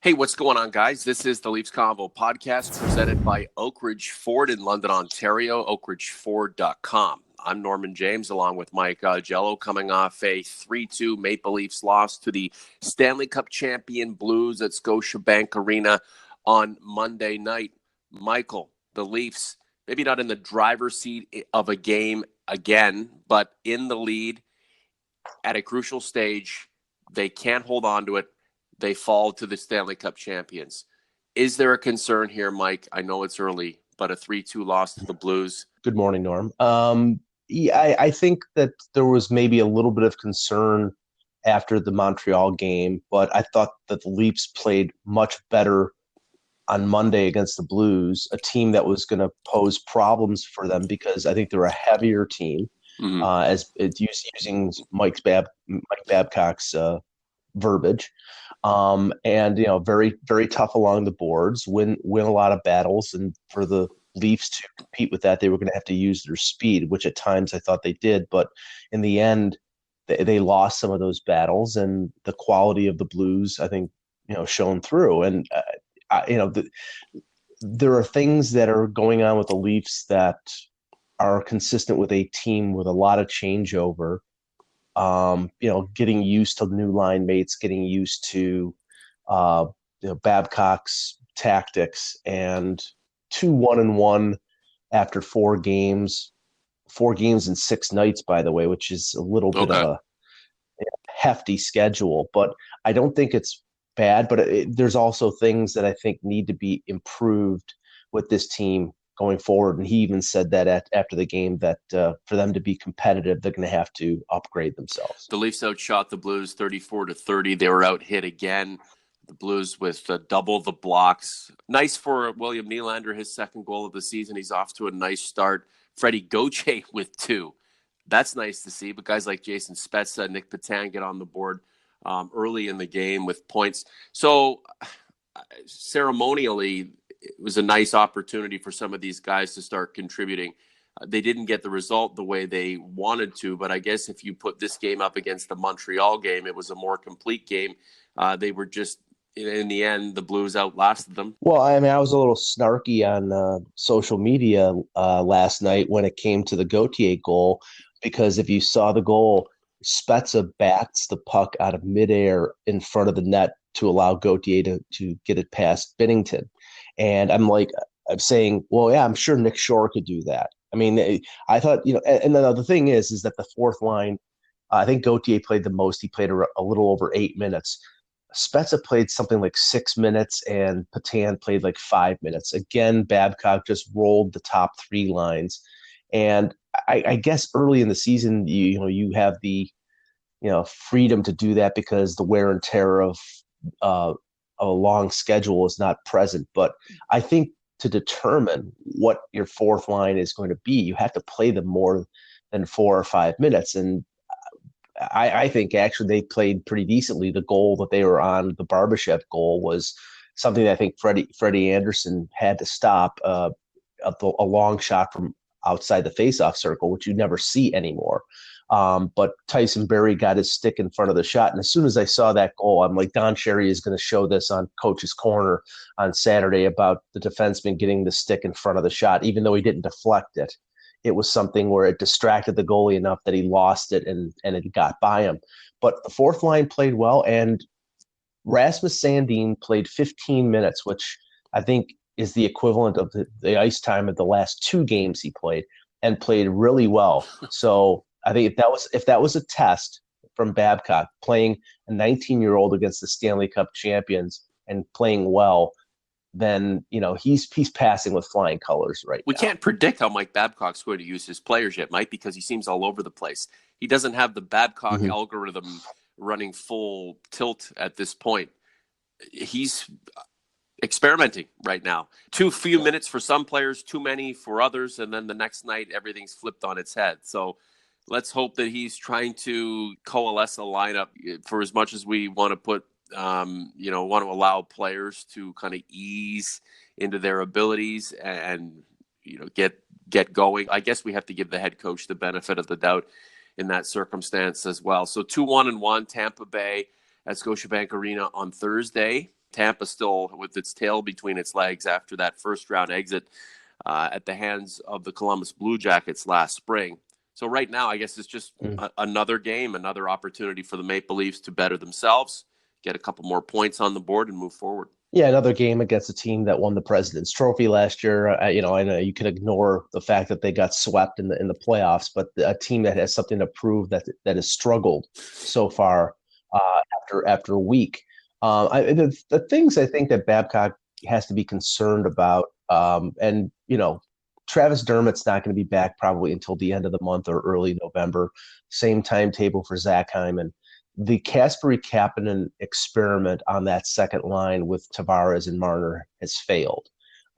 Hey, what's going on, guys? This is the Leafs Convo podcast presented by Oakridge Ford in London, Ontario, oakridgeford.com. I'm Norman James, along with Mike Jello, coming off a 3-2 Maple Leafs loss to the Stanley Cup champion Blues at Scotiabank Arena on Monday night. Michael, the Leafs, maybe not in the driver's seat of a game again, but in the lead at a crucial stage. They can't hold on to it. They fall to the Stanley Cup champions. Is there a concern here, Mike? I know it's early, but a 3-2 loss to the Blues. Good morning, Norm. I think that there was maybe a little bit of concern after the Montreal game, but I thought that the Leafs played much better on Monday against the Blues, a team that was going to pose problems for them because I think they're a heavier team, as it's using Mike Babcock's verbiage. And very, very tough along the boards, win a lot of battles, and for the Leafs to compete with that, they were going to have to use their speed, which at times I thought they did, but in the end, they lost some of those battles, and the quality of the Blues, I think, shone through. And there are things that are going on with the Leafs that are consistent with a team with a lot of changeover. Getting used to new line mates, getting used to Babcock's tactics, and 2-1-1 after 4 games in 6 nights, by the way, which is a little bit of a hefty schedule. But I don't think it's bad. But there's also things that I think need to be improved with this team going forward. And he even said that after the game that for them to be competitive, they're going to have to upgrade themselves. The Leafs outshot the Blues 34-30. They were out hit again. The Blues with double the blocks. Nice for William Nylander, his second goal of the season. He's off to a nice start. Freddie Gauthier with 2. That's nice to see. But guys like Jason Spezza, Nick Petan get on the board early in the game with points. So ceremonially, it was a nice opportunity for some of these guys to start contributing. They didn't get the result the way they wanted to, but I guess if you put this game up against the Montreal game, it was a more complete game. They were just, in the end, the Blues outlasted them. Well, I mean, I was a little snarky on social media last night when it came to the Gauthier goal, because if you saw the goal, Spezza bats the puck out of midair in front of the net to allow Gauthier to get it past Binnington. And I'm saying, well, yeah, I'm sure Nick Shore could do that. I mean, I thought, and then the thing is that the fourth line, I think Gauthier played the most. He played a little over 8 minutes. Spezza played something like 6 minutes, and Petan played like 5 minutes. Again, Babcock just rolled the top 3 lines. And I guess early in the season, you have the, freedom to do that because the wear and tear of a long schedule is not present. But I think to determine what your fourth line is going to be, you have to play them more than 4 or 5 minutes. And I think actually they played pretty decently. The goal that they were on, the Barbashev goal, was something that I think Freddie Anderson had to stop, a long shot from outside the faceoff circle, which you never see anymore. But Tyson Berry got his stick in front of the shot. And as soon as I saw that goal, I'm like, Don Cherry is going to show this on Coach's Corner on Saturday about the defenseman getting the stick in front of the shot, even though he didn't deflect it. It was something where it distracted the goalie enough that he lost it and it got by him. But the fourth line played well, and Rasmus Sandin played 15 minutes, which I think is the equivalent of the ice time of the last 2 games he played, and played really well. So I think if that was a test from Babcock, playing a 19-year-old against the Stanley Cup champions and playing well, then he's passing with flying colors right now. We can't predict how Mike Babcock's going to use his players yet, Mike, because he seems all over the place. He doesn't have the Babcock algorithm running full tilt at this point. He's experimenting right now. Too few minutes for some players, too many for others, and then the next night everything's flipped on its head. So let's hope that he's trying to coalesce a lineup. For as much as we want to put, want to allow players to kind of ease into their abilities and get going. I guess we have to give the head coach the benefit of the doubt in that circumstance as well. So 2-1-1 Tampa Bay at Scotiabank Arena on Thursday. Tampa still with its tail between its legs after that first-round exit at the hands of the Columbus Blue Jackets last spring. So right now, I guess it's just another game, another opportunity for the Maple Leafs to better themselves, get a couple more points on the board, and move forward. Yeah, another game against a team that won the President's Trophy last year. I know you can ignore the fact that they got swept in the playoffs, but a team that has something to prove that has struggled so far after a week. The things I think that Babcock has to be concerned about, and Travis Dermott's not going to be back probably until the end of the month or early November. Same timetable for Zach Hyman. The Kasperi Kapanen experiment on that second line with Tavares and Marner has failed.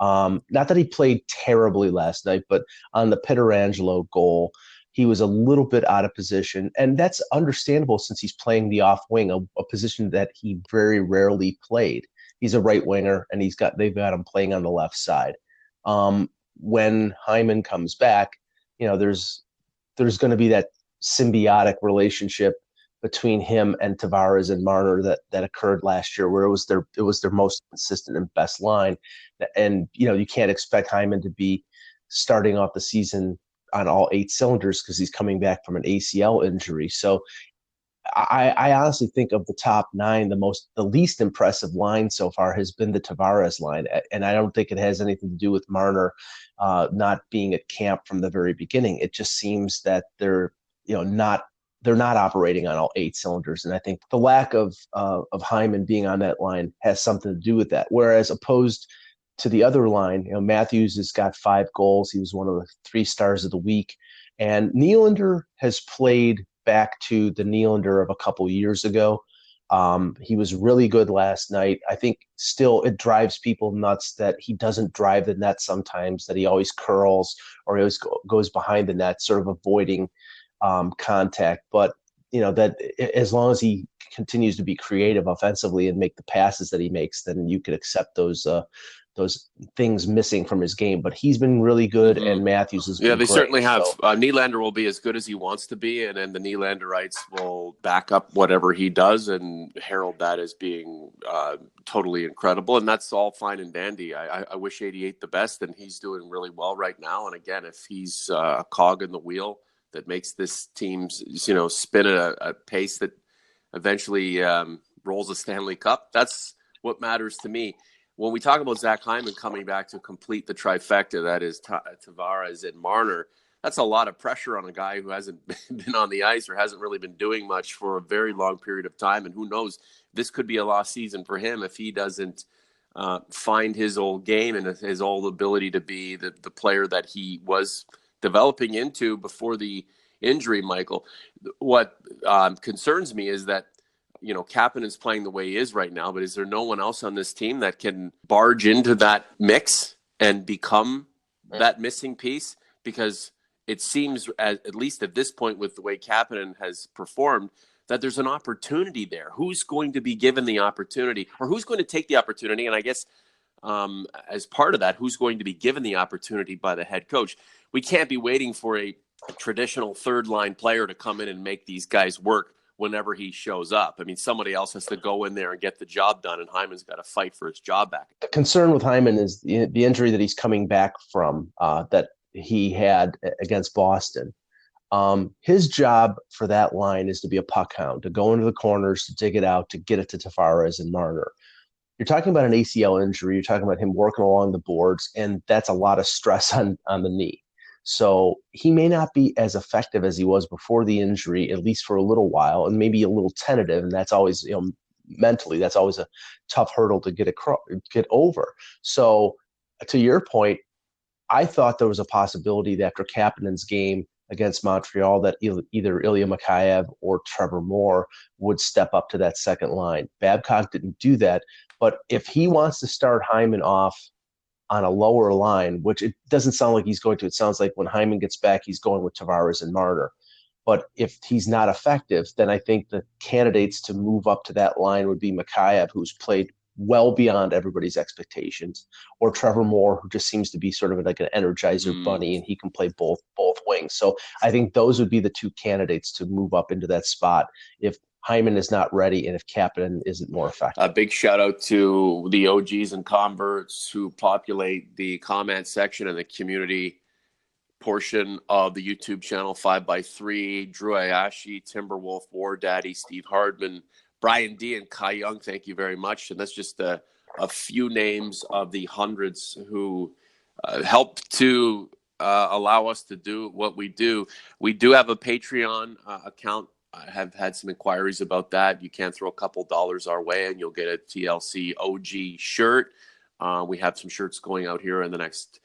Not that he played terribly last night, but on the Pietrangelo goal, he was a little bit out of position. And that's understandable since he's playing the off wing, a position that he very rarely played. He's a right winger, and they've got him playing on the left side. When Hyman comes back, there's going to be that symbiotic relationship between him and Tavares and Marner that occurred last year, where it was their most consistent and best line. And you can't expect Hyman to be starting off the season on all 8 cylinders because he's coming back from an ACL injury. So I honestly think of the top 9, the least impressive line so far has been the Tavares line, and I don't think it has anything to do with Marner not being at camp from the very beginning. It just seems that they're not operating on all 8 cylinders, and I think the lack of Hyman being on that line has something to do with that. Whereas opposed to the other line, Matthews has got 5 goals. He was one of the 3 stars of the week, and Nylander has played back to the Nylander of a couple years ago. He was really good last night. I think still it drives people nuts that he doesn't drive the net sometimes, that he always curls or he always goes behind the net, sort of avoiding contact. But that as long as he continues to be creative offensively and make the passes that he makes, then you could accept those things missing from his game. But he's been really good, and Matthews has been they great. Certainly have. So, Nylander will be as good as he wants to be, and then the Nylanderites will back up whatever he does and herald that as being totally incredible. And that's all fine and dandy. I wish 88 the best, and he's doing really well right now. And again, if he's a cog in the wheel that makes this team, spin at a pace that eventually rolls a Stanley Cup, that's what matters to me. When we talk about Zach Hyman coming back to complete the trifecta, that is Tavares and Marner, that's a lot of pressure on a guy who hasn't been on the ice or hasn't really been doing much for a very long period of time. And who knows, this could be a lost season for him if he doesn't find his old game and his old ability to be the player that he was developing into before the injury, Michael. What concerns me is that Kapanen is playing the way he is right now, but is there no one else on this team that can barge into that mix and become that missing piece? Because it seems, at least at this point with the way Kapanen has performed, that there's an opportunity there. Who's going to be given the opportunity, or who's going to take the opportunity? And I guess as part of that, who's going to be given the opportunity by the head coach? We can't be waiting for a traditional third-line player to come in and make these guys work whenever he shows up. I mean, somebody else has to go in there and get the job done, and Hyman's got to fight for his job back. The concern with Hyman is the injury that he's coming back from that he had against Boston. His job for that line is to be a puck hound, to go into the corners, to dig it out, to get it to Tavares and Marner. You're talking about an ACL injury. You're talking about him working along the boards, and that's a lot of stress on the knee. So he may not be as effective as he was before the injury, at least for a little while, and maybe a little tentative. And that's always, mentally, that's always a tough hurdle to get over. So to your point, I thought there was a possibility that after Kapanen's game against Montreal that either Ilya Mikheyev or Trevor Moore would step up to that second line. Babcock didn't do that. But if he wants to start Hyman off on a lower line, which it doesn't sound like he's going to. It sounds like when Hyman gets back, he's going with Tavares and Marner. But if he's not effective, then I think the candidates to move up to that line would be Mikheyev, who's played well beyond everybody's expectations, or Trevor Moore, who just seems to be sort of like an energizer bunny, and he can play both wings. So I think those would be the 2 candidates to move up into that spot if Hyman is not ready and if Kapanen isn't more effective. A big shout out to the OGs and converts who populate the comment section and the community portion of the YouTube channel 5x3. Drew Ayashi, Timberwolf, War Daddy, Steve Hardman, Brian D, and Kai Young. Thank you very much. And that's just a few names of the hundreds who help to allow us to do what we do. We do have a Patreon account. I have had some inquiries about that. You can throw a couple dollars our way and you'll get a TLC OG shirt. We have some shirts going out here in the next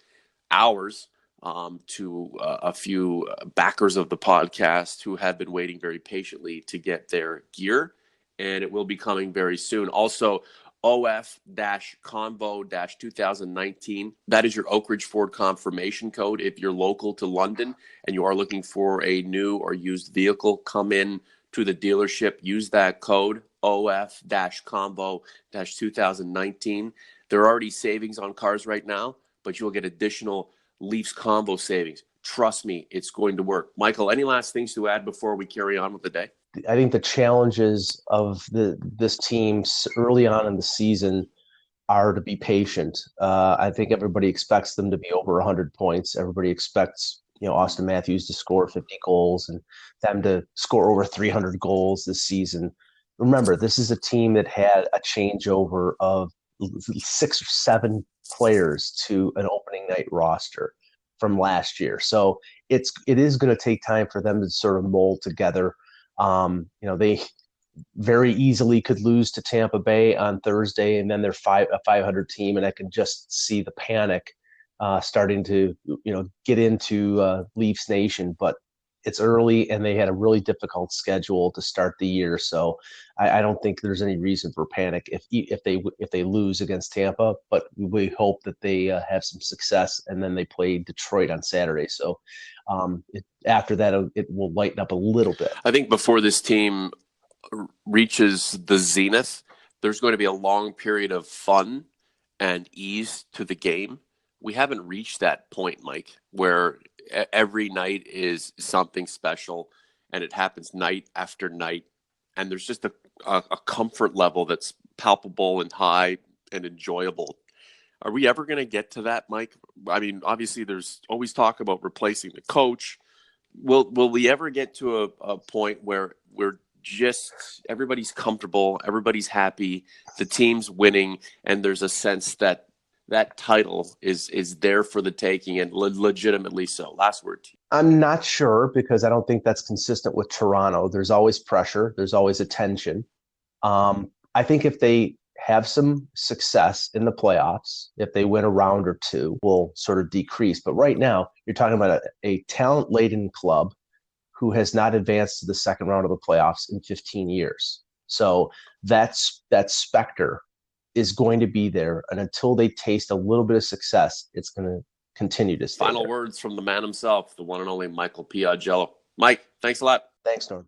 hours to a few backers of the podcast who have been waiting very patiently to get their gear, and it will be coming very soon. Also, OF-Convo-2019. That is your Oakridge Ford confirmation code. If you're local to London and you are looking for a new or used vehicle, come in to the dealership. Use that code, OF-Convo-2019. There are already savings on cars right now, but you'll get additional Leafs Convo savings. Trust me, it's going to work. Michael, any last things to add before we carry on with the day? I think the challenges of this team early on in the season are to be patient. I think everybody expects them to be over 100 points. Everybody expects Austin Matthews to score 50 goals and them to score over 300 goals this season. Remember, this is a team that had a changeover of 6 or 7 players to an opening night roster from last year. So it is going to take time for them to sort of mold together. They very easily could lose to Tampa Bay on Thursday, and then they're a 500 team, and I can just see the panic starting to get into Leafs Nation. But it's early, and they had a really difficult schedule to start the year, so I don't think there's any reason for panic if they lose against Tampa. But we hope that they have some success, and then they play Detroit on Saturday. So after that, it will lighten up a little bit. I think before this team reaches the zenith, there's going to be a long period of fun and ease to the game. We haven't reached that point, Mike, where every night is something special and it happens night after night. And there's just a comfort level that's palpable and high and enjoyable. Are we ever going to get to that, Mike? I mean, obviously there's always talk about replacing the coach. Will we ever get to a point where we're just everybody's comfortable, everybody's happy, the team's winning, and there's a sense that title is there for the taking, and legitimately so? Last word to you. I'm not sure, because I don't think that's consistent with Toronto. There's always pressure. There's always attention. I think if they have some success in the playoffs, if they win a round or two, will sort of decrease. But right now, you're talking about a talent-laden club who has not advanced to the second round of the playoffs in 15 years. So that specter is going to be there, and until they taste a little bit of success, it's going to continue to stay Final there. words from the man himself, the one and only Michael Piagello. Mike, thanks a lot. Thanks, Norm.